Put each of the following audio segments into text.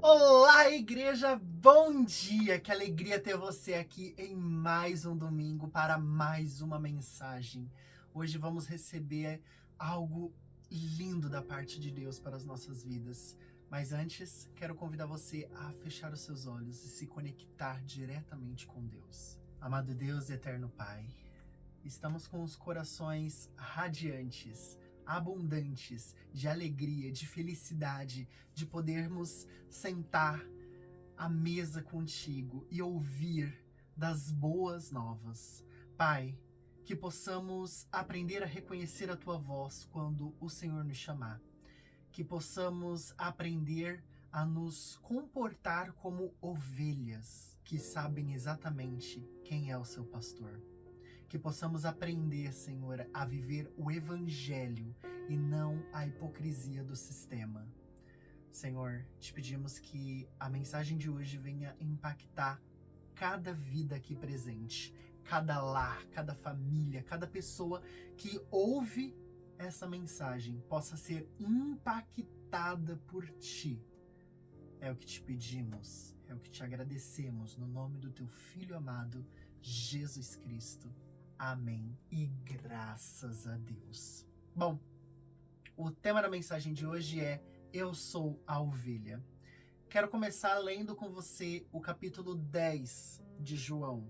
Olá, igreja! Bom dia! Que alegria ter você aqui em mais um domingo para mais uma mensagem. Hoje vamos receber algo lindo da parte de Deus para as nossas vidas. Mas antes, quero convidar você a fechar os seus olhos e se conectar diretamente com Deus. Amado Deus e eterno Pai, estamos com os corações radiantes, abundantes de alegria, de felicidade, de podermos sentar à mesa contigo e ouvir das boas novas. Pai, que possamos aprender a reconhecer a tua voz quando o Senhor nos chamar. Que possamos aprender a nos comportar como ovelhas que sabem exatamente quem é o seu pastor. Que possamos aprender, Senhor, a viver o Evangelho e não a hipocrisia do sistema. Senhor, te pedimos que a mensagem de hoje venha impactar cada vida aqui presente, cada lar, cada família, cada pessoa que ouve essa mensagem possa ser impactada por ti. É o que te pedimos, é o que te agradecemos, no nome do teu Filho amado, Jesus Cristo. Amém e graças a Deus. Bom, o tema da mensagem de hoje é Eu sou a ovelha. Quero começar lendo com você o capítulo 10 de João,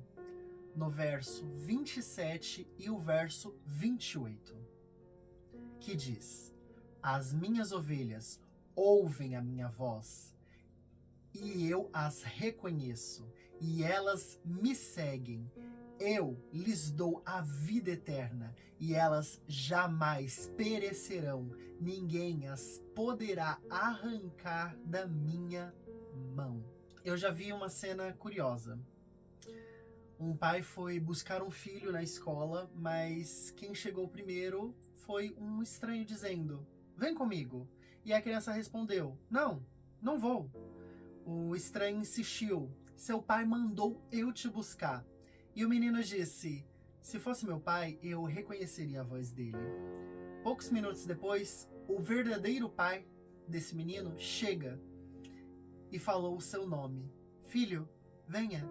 no verso 27 e o verso 28, que diz: As minhas ovelhas ouvem a minha voz, e eu as reconheço, e elas me seguem. Eu lhes dou a vida eterna, e elas jamais perecerão. Ninguém as poderá arrancar da minha mão. Eu já vi uma cena curiosa. Um pai foi buscar um filho na escola, mas quem chegou primeiro foi um estranho dizendo: Vem comigo. E a criança respondeu: Não, não vou. O estranho insistiu: Seu pai mandou eu te buscar. E o menino disse: Se fosse meu pai, eu reconheceria a voz dele. Poucos minutos depois, o verdadeiro pai desse menino chega e falou o seu nome: Filho, venha.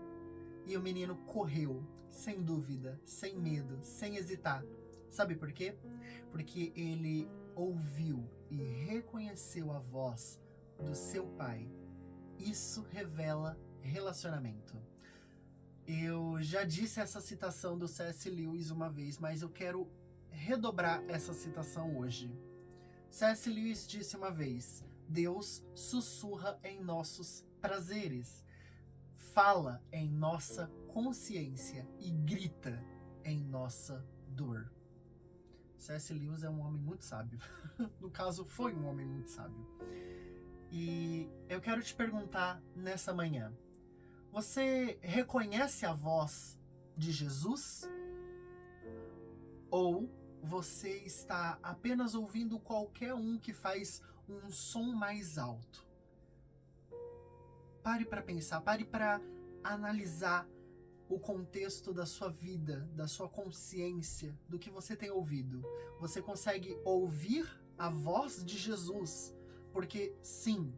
E o menino correu, sem dúvida, sem medo, sem hesitar. Sabe por quê? Porque ele ouviu e reconheceu a voz do seu pai. Isso revela relacionamento. Eu já disse essa citação do C.S. Lewis uma vez, mas eu quero redobrar essa citação hoje. C.S. Lewis disse uma vez: Deus sussurra em nossos prazeres, fala em nossa consciência e grita em nossa dor. C.S. Lewis é um homem muito sábio. No caso, foi um homem muito sábio. E eu quero te perguntar nessa manhã: você reconhece a voz de Jesus? Ou você está apenas ouvindo qualquer um que faz um som mais alto? Pare para pensar, pare para analisar o contexto da sua vida, da sua consciência, do que você tem ouvido. Você consegue ouvir a voz de Jesus? Porque sim,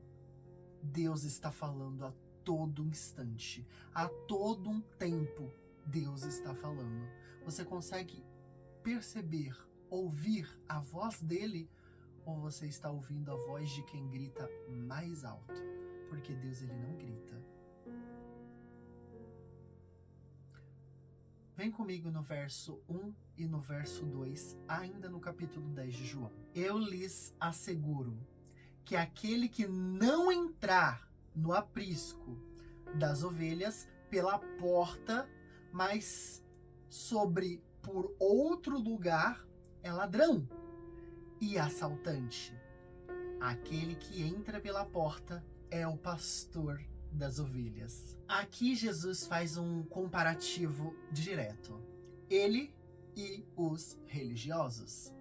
Deus está falando a todo instante, a todo um tempo, Deus está falando. Você consegue perceber, ouvir a voz dele? Ou você está ouvindo a voz de quem grita mais alto? Porque Deus, ele não grita. Vem comigo no verso 1 e no verso 2, ainda no capítulo 10 de João. Eu lhes asseguro que aquele que não entrar no aprisco das ovelhas pela porta, mas sobre por outro lugar, é ladrão e assaltante. Aquele que entra pela porta é o pastor das ovelhas. Aqui Jesus faz um comparativo direto. Ele e os religiosos.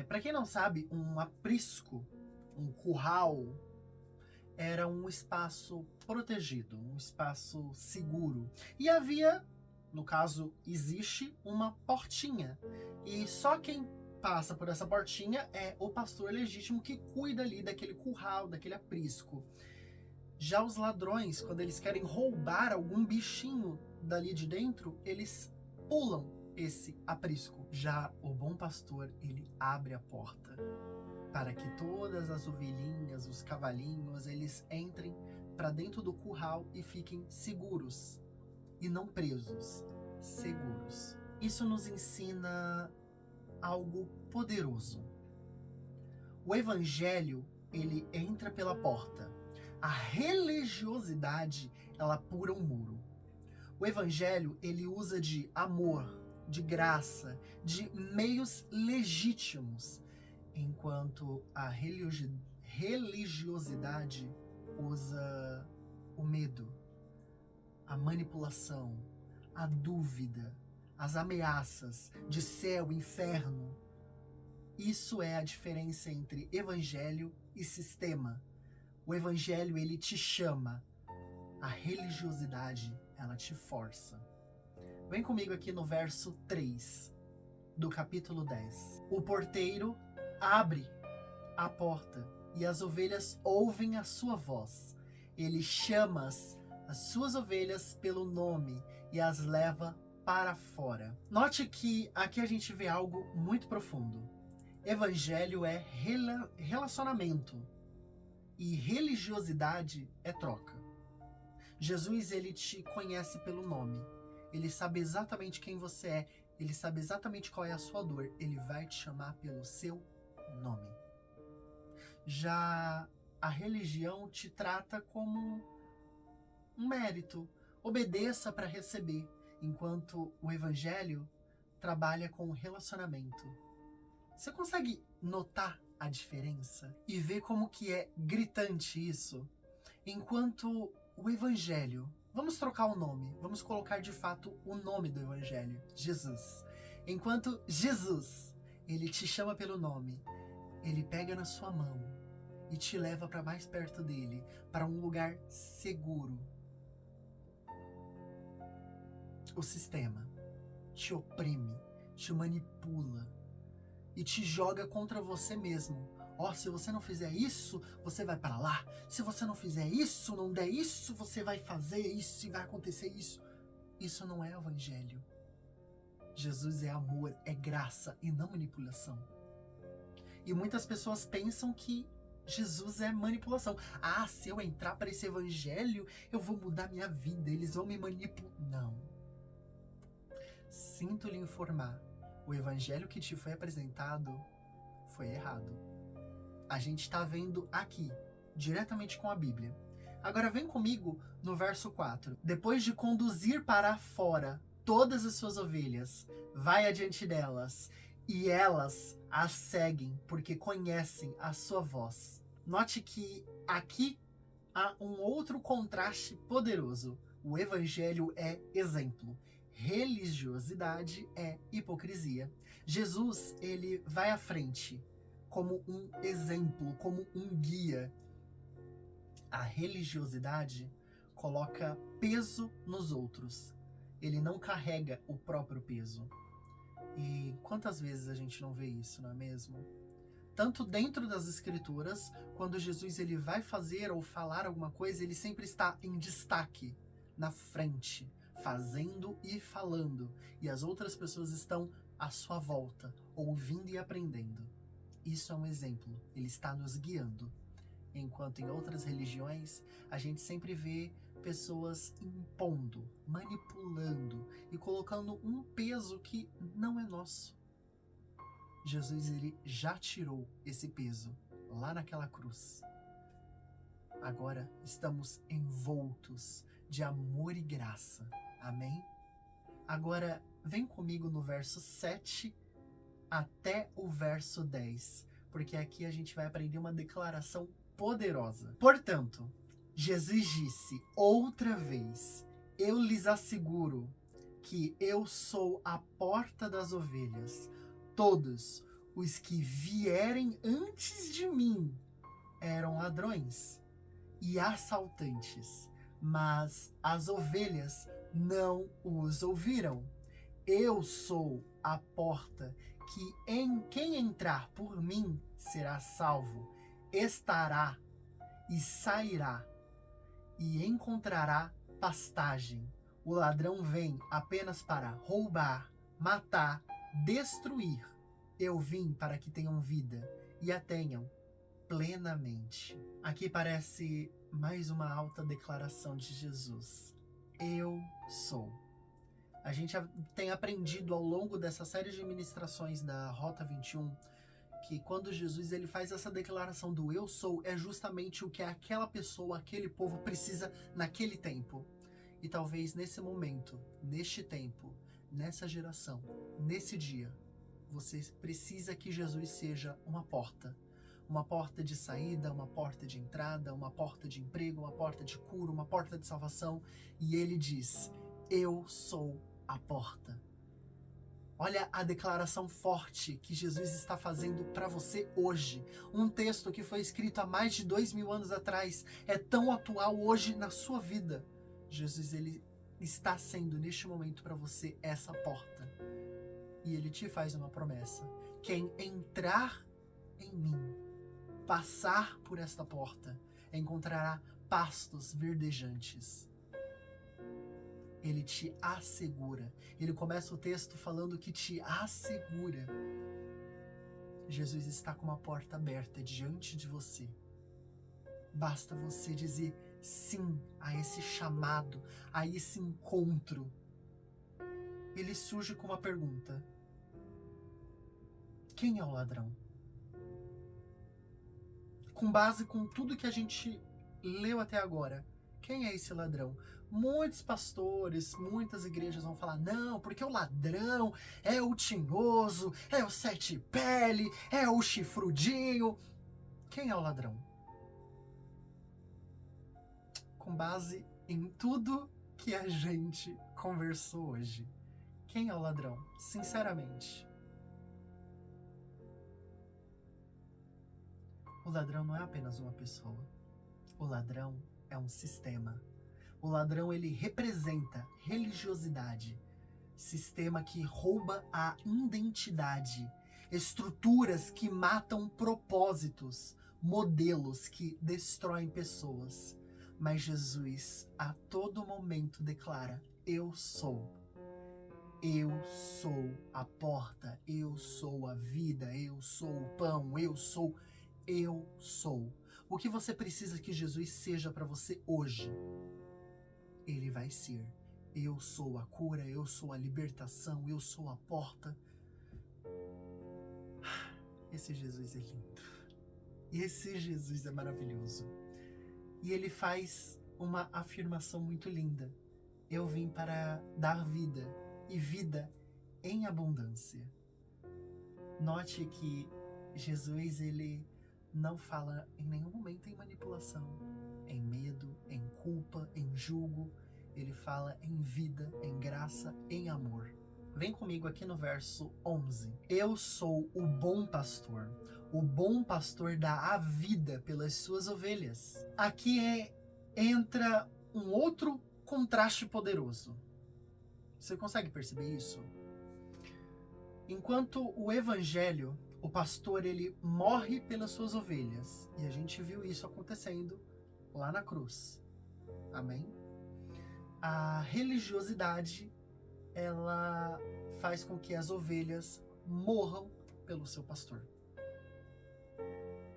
Para quem não sabe, um aprisco, um curral, era um espaço protegido, um espaço seguro. E havia, no caso, existe uma portinha. E só quem passa por essa portinha é o pastor legítimo que cuida ali daquele curral, daquele aprisco. Já os ladrões, quando eles querem roubar algum bichinho dali de dentro, eles pulam esse aprisco. Já o bom pastor, ele abre a porta para que todas as ovelhinhas, os cavalinhos, eles entrem para dentro do curral e fiquem seguros. E não presos, seguros. Isso nos ensina algo poderoso. O evangelho, ele entra pela porta. A religiosidade, ela pura um muro. O evangelho, ele usa de amor, de graça, de meios legítimos, enquanto a religiosidade usa o medo, a manipulação, a dúvida, as ameaças de céu, inferno. Isso é a diferença entre evangelho e sistema. O evangelho, ele te chama. A religiosidade, ela te força. Vem comigo aqui no verso 3 do capítulo 10. O porteiro abre a porta e as ovelhas ouvem a sua voz. Ele chama as suas ovelhas pelo nome e as leva para fora. Note que aqui a gente vê algo muito profundo. Evangelho é relacionamento e religiosidade é troca. Jesus, ele te conhece pelo nome. Ele sabe exatamente quem você é. Ele sabe exatamente qual é a sua dor. Ele vai te chamar pelo seu nome. Já a religião te trata como um mérito. Obedeça para receber. Enquanto o evangelho trabalha com relacionamento. Você consegue notar a diferença? E ver como que é gritante isso? Enquanto o evangelho, vamos trocar o nome, vamos colocar de fato o nome do evangelho, Jesus. Enquanto Jesus, ele te chama pelo nome, ele pega na sua mão e te leva para mais perto dele, para um lugar seguro. O sistema te oprime, te manipula e te joga contra você mesmo. Ó, se você não fizer isso, você vai para lá. Se você não fizer isso, não der isso, você vai fazer isso e vai acontecer isso. Isso não é evangelho. Jesus é amor, é graça e não manipulação. E muitas pessoas pensam que Jesus é manipulação. Ah, se eu entrar para esse evangelho, eu vou mudar minha vida, eles vão me manipular. Não. Sinto lhe informar, o evangelho que te foi apresentado foi errado. A gente está vendo aqui, diretamente com a Bíblia. Agora vem comigo no verso 4. Depois de conduzir para fora todas as suas ovelhas, vai adiante delas, e elas as seguem, porque conhecem a sua voz. Note que aqui há um outro contraste poderoso. O evangelho é exemplo. Religiosidade é hipocrisia. Jesus, ele vai à frente como um exemplo, como um guia. A religiosidade coloca peso nos outros. Ele não carrega o próprio peso. E quantas vezes a gente não vê isso, não é mesmo? Tanto dentro das escrituras, quando Jesus ele vai fazer ou falar alguma coisa, ele sempre está em destaque, na frente, fazendo e falando, e as outras pessoas estão à sua volta, ouvindo e aprendendo. Isso é um exemplo, ele está nos guiando. Enquanto em outras religiões, a gente sempre vê pessoas impondo, manipulando e colocando um peso que não é nosso. Jesus, ele já tirou esse peso lá naquela cruz. Agora estamos envoltos de amor e graça. Amém? Agora, vem comigo no verso 7 até o verso 10, porque aqui a gente vai aprender uma declaração poderosa. Portanto, Jesus disse outra vez: eu lhes asseguro que eu sou a porta das ovelhas. Todos os que vierem antes de mim eram ladrões e assaltantes, mas as ovelhas não os ouviram. Eu sou a porta, que em quem entrar por mim será salvo, estará e sairá e encontrará pastagem. O ladrão vem apenas para roubar, matar, destruir. Eu vim para que tenham vida e a tenham plenamente. Aqui parece mais uma alta declaração de Jesus. Eu sou. A gente tem aprendido ao longo dessa série de ministrações da Rota 21 que quando Jesus ele faz essa declaração do eu sou, é justamente o que aquela pessoa, aquele povo precisa naquele tempo. E talvez nesse momento, neste tempo, nessa geração, nesse dia, você precisa que Jesus seja uma porta de saída, uma porta de entrada, uma porta de emprego, uma porta de cura, uma porta de salvação. E ele diz, eu sou a porta. Olha a declaração forte que Jesus está fazendo para você hoje. Um texto que foi escrito há mais de 2000 anos atrás é tão atual hoje na sua vida. Jesus, ele está sendo neste momento para você essa porta. E ele te faz uma promessa. Quem entrar em mim, passar por esta porta, encontrará pastos verdejantes. Ele te assegura. Ele começa o texto falando que te assegura. Jesus está com uma porta aberta diante de você. Basta você dizer sim a esse chamado, a esse encontro. Ele surge com uma pergunta. Quem é o ladrão? Com base com tudo que a gente leu até agora, quem é esse ladrão? Muitos pastores, muitas igrejas vão falar, não, porque o ladrão é o tinhoso, é o sete pele, é o chifrudinho. Quem é o ladrão? Com base em tudo que a gente conversou hoje, quem é o ladrão? Sinceramente. O ladrão não é apenas uma pessoa. O ladrão é um sistema. O ladrão, ele representa religiosidade, sistema que rouba a identidade, estruturas que matam propósitos, modelos que destroem pessoas. Mas Jesus, a todo momento, declara, eu sou. Eu sou a porta, eu sou a vida, eu sou o pão, eu sou. O que você precisa que Jesus seja para você hoje? Ele vai ser. Eu sou a cura, eu sou a libertação, eu sou a porta. Esse Jesus é lindo. Esse Jesus é maravilhoso. E ele faz uma afirmação muito linda. Eu vim para dar vida, e vida em abundância. Note que Jesus, ele não fala em nenhum momento em manipulação, em medo, em culpa, em julgo. Ele fala em vida, em graça, em amor. Vem comigo aqui no verso 11. Eu sou o bom pastor. O bom pastor dá a vida pelas suas ovelhas. Aqui entra um outro contraste poderoso. Você consegue perceber isso? Enquanto o evangelho, o pastor, ele morre pelas suas ovelhas. E a gente viu isso acontecendo lá na cruz. Amém? A religiosidade, ela faz com que as ovelhas morram pelo seu pastor.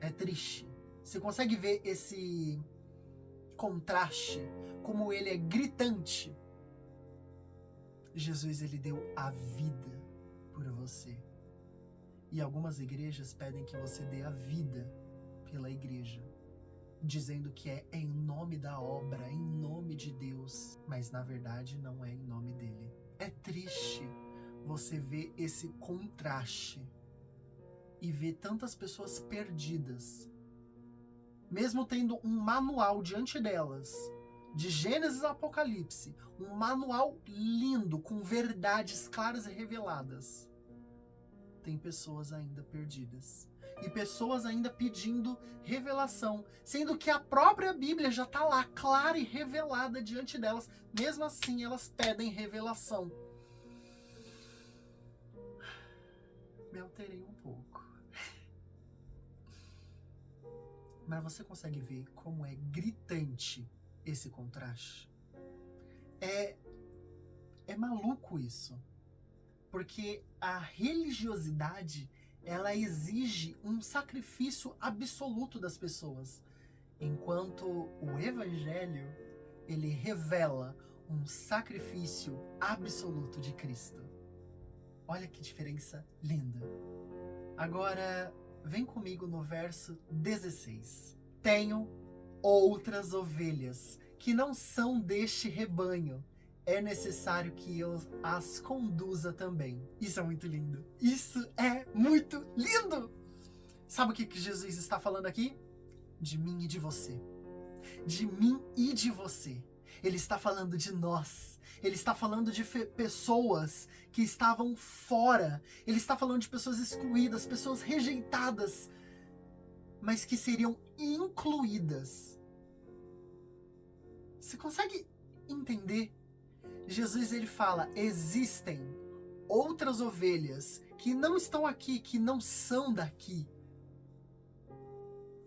É triste. Você consegue ver esse contraste, como ele é gritante? Jesus, ele deu a vida por você. E algumas igrejas pedem que você dê a vida pela igreja, dizendo que é em nome da obra, em nome de Deus, mas na verdade não é em nome dele. É triste você ver esse contraste e ver tantas pessoas perdidas, mesmo tendo um manual diante delas, de Gênesis a Apocalipse, um manual lindo, com verdades claras e reveladas. Tem pessoas ainda perdidas. E pessoas ainda pedindo revelação, sendo que a própria Bíblia já está lá, clara e revelada diante delas. Mesmo assim, elas pedem revelação. Me alterei um pouco. Mas você consegue ver como é gritante esse contraste? É maluco isso. Porque a religiosidade, ela exige um sacrifício absoluto das pessoas. Enquanto o evangelho, ele revela um sacrifício absoluto de Cristo. Olha que diferença linda. Agora, vem comigo no verso 16. Tenho outras ovelhas que não são deste rebanho. É necessário que eu as conduza também. Isso é muito lindo. Isso é muito lindo! Sabe o que Jesus está falando aqui? De mim e de você. De mim e de você. Ele está falando de nós. Ele está falando de pessoas que estavam fora. Ele está falando de pessoas excluídas, pessoas rejeitadas, mas que seriam incluídas. Você consegue entender? Jesus, ele fala, existem outras ovelhas que não estão aqui, que não são daqui.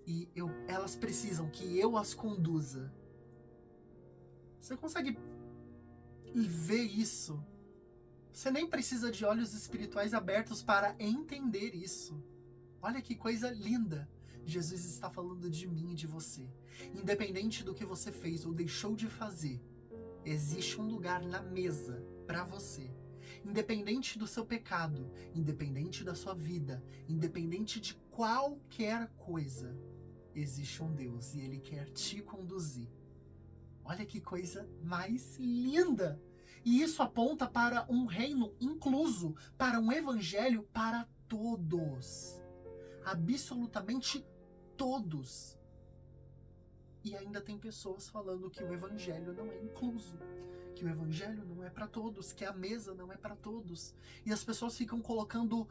E elas precisam que eu as conduza. Você consegue ver isso? Você nem precisa de olhos espirituais abertos para entender isso. Olha que coisa linda. Jesus está falando de mim e de você. Independente do que você fez ou deixou de fazer, existe um lugar na mesa para você. Independente do seu pecado, independente da sua vida, independente de qualquer coisa, existe um Deus e Ele quer te conduzir. Olha que coisa mais linda! E isso aponta para um reino incluso, para um evangelho para todos. Absolutamente todos. E ainda tem pessoas falando que o evangelho não é incluso, que o evangelho não é para todos, que a mesa não é para todos. E as pessoas ficam colocando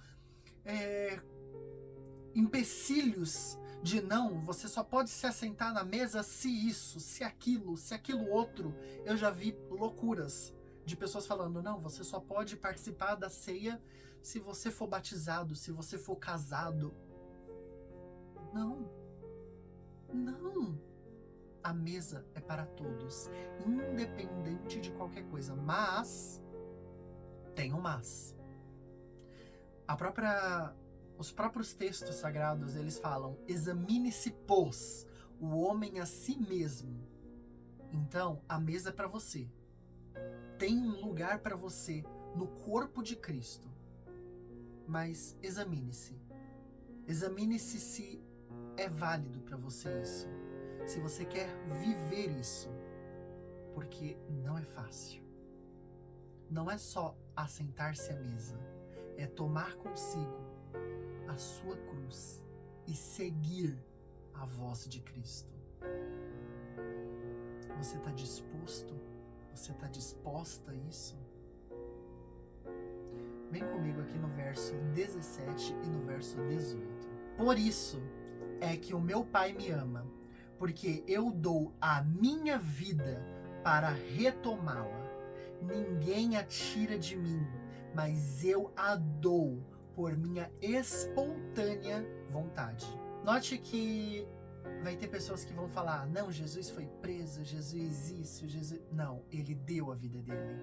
empecilhos de não, você só pode se assentar na mesa se isso, se aquilo outro. Eu já vi loucuras de pessoas falando, não, você só pode participar da ceia se você for batizado, se você for casado. Não. A mesa é para todos, independente de qualquer coisa. Mas, tem um mas. Os próprios textos sagrados, eles falam, examine-se, pois, o homem a si mesmo. Então, a mesa é para você. Tem um lugar para você no corpo de Cristo. Mas examine-se. Examine-se se é válido para você isso. Se você quer viver isso. Porque não é fácil. Não é só assentar-se à mesa. É tomar consigo a sua cruz e seguir a voz de Cristo. Você está disposto? Você está disposta a isso? Vem comigo aqui no verso 17 e no verso 18. Por isso é que o meu Pai me ama, porque eu dou a minha vida para retomá-la. Ninguém a tira de mim, mas eu a dou por minha espontânea vontade. Note que vai ter pessoas que vão falar, não, Jesus foi preso, Jesus isso, Jesus... Não, ele deu a vida dele.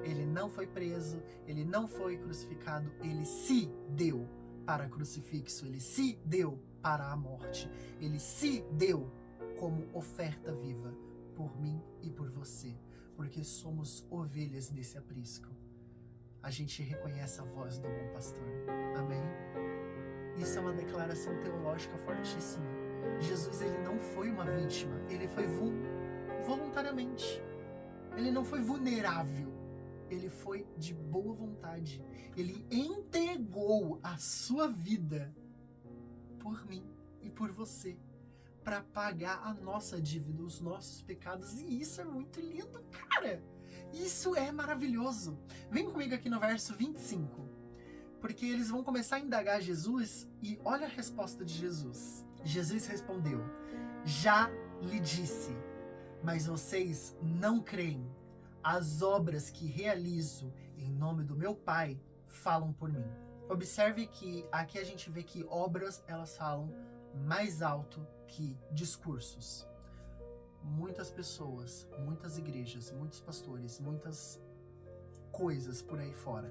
Ele não foi preso, ele não foi crucificado, ele se deu para crucifixo, ele se deu para a morte, ele se deu como oferta viva por mim e por você, porque somos ovelhas nesse aprisco. A gente reconhece a voz do bom pastor. Amém? Isso é uma declaração teológica fortíssima. Jesus, ele não foi uma vítima, ele foi voluntariamente. Ele não foi vulnerável, ele foi de boa vontade. Ele entregou a sua vida por mim e por você, para pagar a nossa dívida, os nossos pecados. E isso é muito lindo, cara! Isso é maravilhoso. Vem comigo aqui no verso 25. Porque eles vão começar a indagar Jesus e olha a resposta de Jesus. Jesus respondeu, já lhe disse, mas vocês não creem. As obras que realizo em nome do meu Pai falam por mim. Observe que aqui a gente vê que obras, elas falam mais alto que discursos. muitas pessoas, muitas igrejas, muitos pastores, muitas coisas por aí fora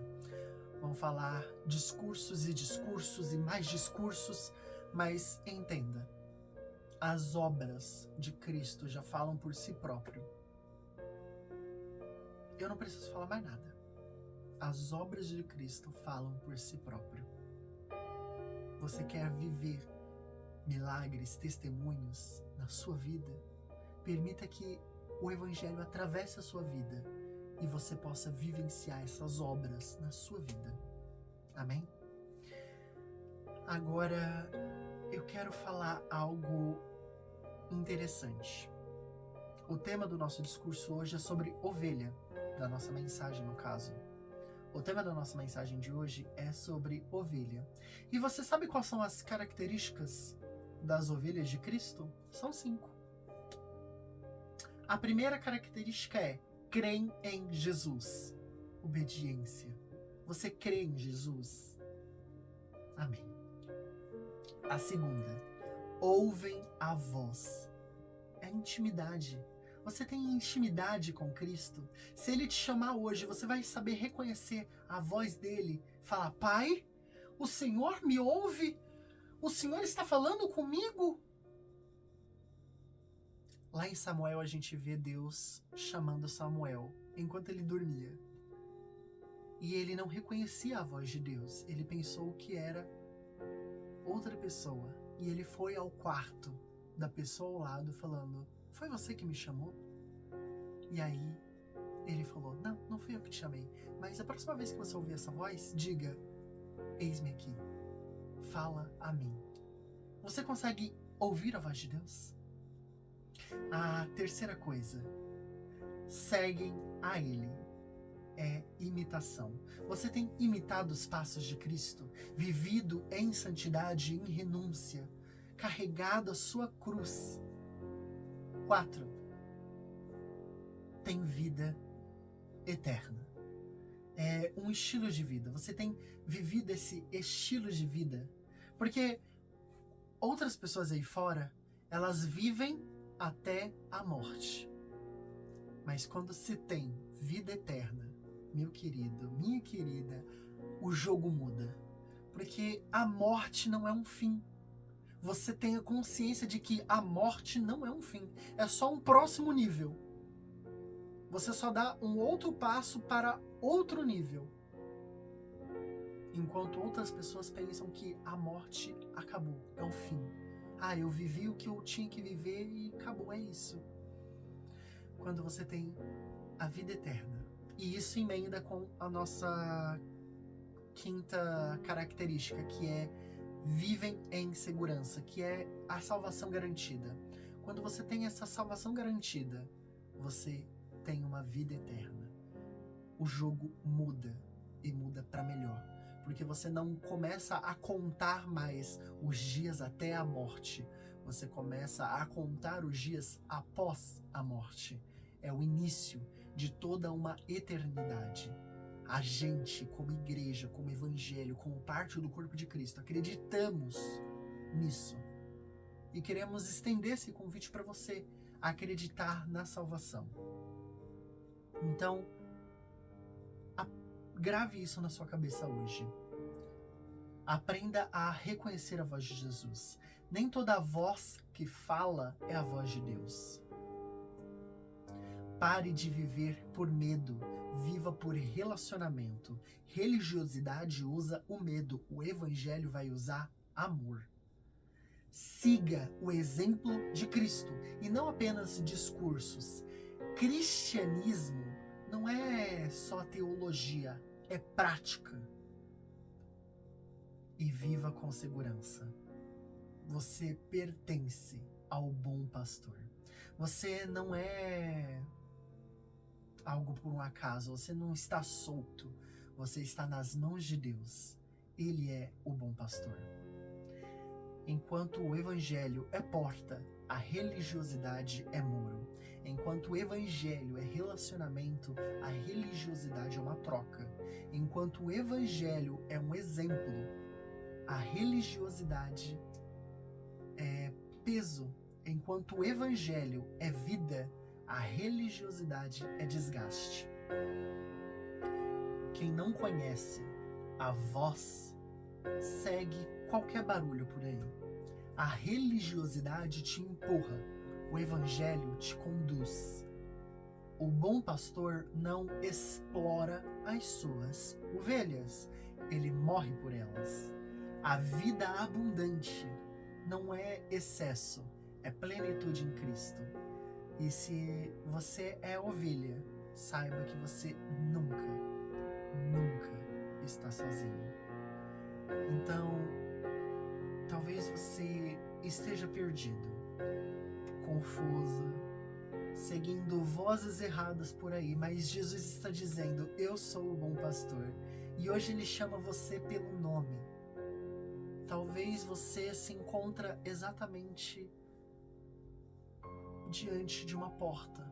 vão falar discursos e mais discursos, mas entenda, as obras de Cristo já falam por si próprio. Eu não preciso falar mais nada. As obras de Cristo falam por si próprio. Você quer viver milagres, testemunhos na sua vida? Permita que o Evangelho atravesse a sua vida e você possa vivenciar essas obras na sua vida. Amém? Agora, eu quero falar algo interessante. O tema do nosso discurso hoje é sobre ovelha, da nossa mensagem no caso. O tema da nossa mensagem de hoje é sobre ovelha. E você sabe quais são as características das ovelhas de Cristo? São 5. A primeira característica é: creem em Jesus. Obediência. Você crê em Jesus? Amém. A segunda: ouvem a voz. É intimidade. Você tem intimidade com Cristo? Se Ele te chamar hoje, você vai saber reconhecer a voz dEle. Falar: Pai, o Senhor me ouve? O Senhor está falando comigo? Lá em Samuel a gente vê Deus chamando Samuel enquanto ele dormia. E ele não reconhecia a voz de Deus. Ele pensou que era outra pessoa. E ele foi ao quarto da pessoa ao lado falando: foi você que me chamou? E aí ele falou: não fui eu que te chamei. Mas a próxima vez que você ouvir essa voz, diga: eis-me aqui. Fala a mim. Você consegue ouvir a voz de Deus? A terceira coisa: seguem a Ele. É imitação. Você tem imitado os passos de Cristo, vivido em santidade e em renúncia, carregado a sua cruz. 4. Tem vida eterna. É um estilo de vida. Você tem vivido esse estilo de vida. Porque outras pessoas aí fora, elas vivem até a morte. Mas quando se tem vida eterna, meu querido, minha querida, o jogo muda. Porque a morte não é um fim. Você tenha consciência de que a morte não é um fim. É só um próximo nível. Você só dá um outro passo para outro nível. Enquanto outras pessoas pensam que a morte acabou, é o fim. Eu vivi o que eu tinha que viver e acabou, é isso. Quando você tem a vida eterna. E isso emenda com a nossa quinta característica, que é vivem em segurança, que é a salvação garantida. Quando você tem essa salvação garantida, você tem uma vida eterna. O jogo muda, e muda para melhor. Porque você não começa a contar mais os dias até a morte. Você começa a contar os dias após a morte. É o início de toda uma eternidade. A gente, como igreja, como evangelho, como parte do corpo de Cristo, acreditamos nisso. E queremos estender esse convite para você a acreditar na salvação. Então, grave isso na sua cabeça hoje. Aprenda a reconhecer a voz de Jesus. Nem toda voz que fala é a voz de Deus. Pare de viver por medo, viva por relacionamento. Religiosidade usa o medo, o evangelho vai usar amor. Siga o exemplo de Cristo e não apenas discursos. Cristianismo não é só teologia, é prática. E viva com segurança. Você pertence ao bom pastor. Você não é algo por um acaso, você não está solto, você está nas mãos de Deus. Ele é o bom pastor. Enquanto o evangelho é porta, a religiosidade é muro. Enquanto o evangelho é relacionamento, a religiosidade é uma troca. Enquanto o evangelho é um exemplo, a religiosidade é peso. Enquanto o evangelho é vida, religiosidade é desgaste. Quem não conhece a voz segue qualquer barulho por aí. A religiosidade te empurra, o evangelho te conduz. O bom pastor não explora as suas ovelhas, ele morre por elas. A vida abundante não é excesso, é plenitude em Cristo. E se você é ovelha, saiba que você nunca está sozinho. Então, talvez você esteja perdido, confusa, seguindo vozes erradas por aí, mas Jesus está dizendo: eu sou o bom pastor. E hoje ele chama você pelo nome. Talvez você se encontra exatamente diante de uma porta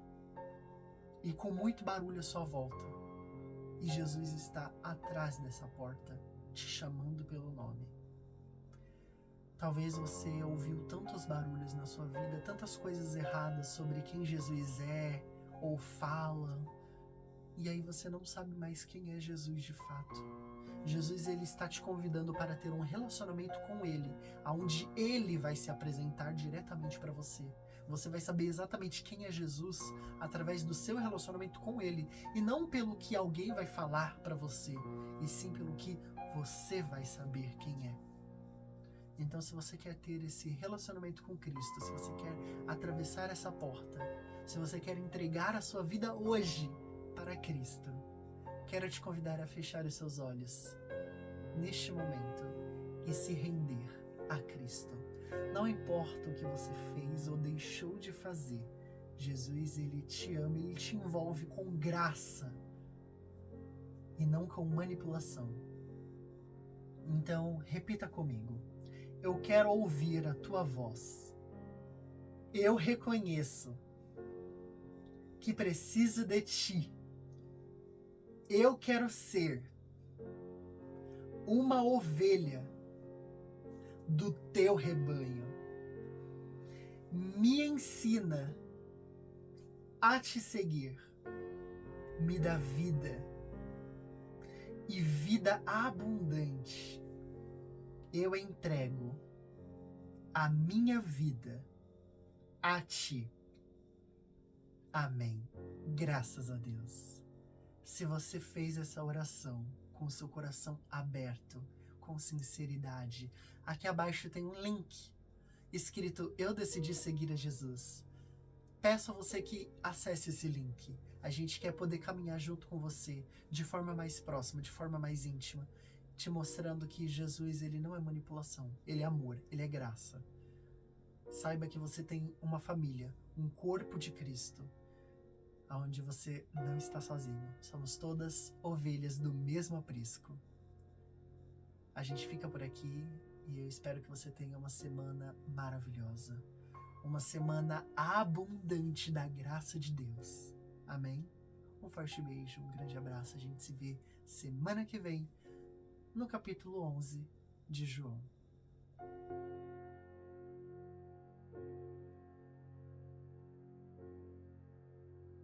e com muito barulho à sua volta. E Jesus está atrás dessa porta, te chamando pelo nome. Talvez você ouviu tantos barulhos na sua vida, tantas coisas erradas sobre quem Jesus é ou fala, e aí você não sabe mais quem é Jesus de fato. Jesus, ele está te convidando para ter um relacionamento com ele, onde ele vai se apresentar diretamente para você. Você vai saber exatamente quem é Jesus através do seu relacionamento com ele, e não pelo que alguém vai falar para você, e sim pelo que você vai saber quem é. Então, se você quer ter esse relacionamento com Cristo, se você quer atravessar essa porta, se você quer entregar a sua vida hoje para Cristo, quero te convidar a fechar os seus olhos neste momento e se render a Cristo. Não importa o que você fez ou deixou de fazer, Jesus, ele te ama, ele te envolve com graça e não com manipulação. Então, repita comigo: eu quero ouvir a tua voz. Eu reconheço que preciso de ti. Eu quero ser uma ovelha do teu rebanho. Me ensina a te seguir. Me dá vida e vida abundante. Eu entrego a minha vida a ti. Amém. Graças a Deus. Se você fez essa oração com seu coração aberto, com sinceridade, aqui abaixo tem um link escrito: eu decidi seguir a Jesus. Peço a você que acesse esse link. A gente quer poder caminhar junto com você de forma mais próxima, de forma mais íntima, te mostrando que Jesus, ele não é manipulação, ele é amor, ele é graça. Saiba que você tem uma família, um corpo de Cristo, onde você não está sozinho. Somos todas ovelhas do mesmo aprisco. A gente fica por aqui e eu espero que você tenha uma semana maravilhosa. Uma semana abundante da graça de Deus. Amém? Um forte beijo, um grande abraço. A gente se vê semana que vem no capítulo 11 de João.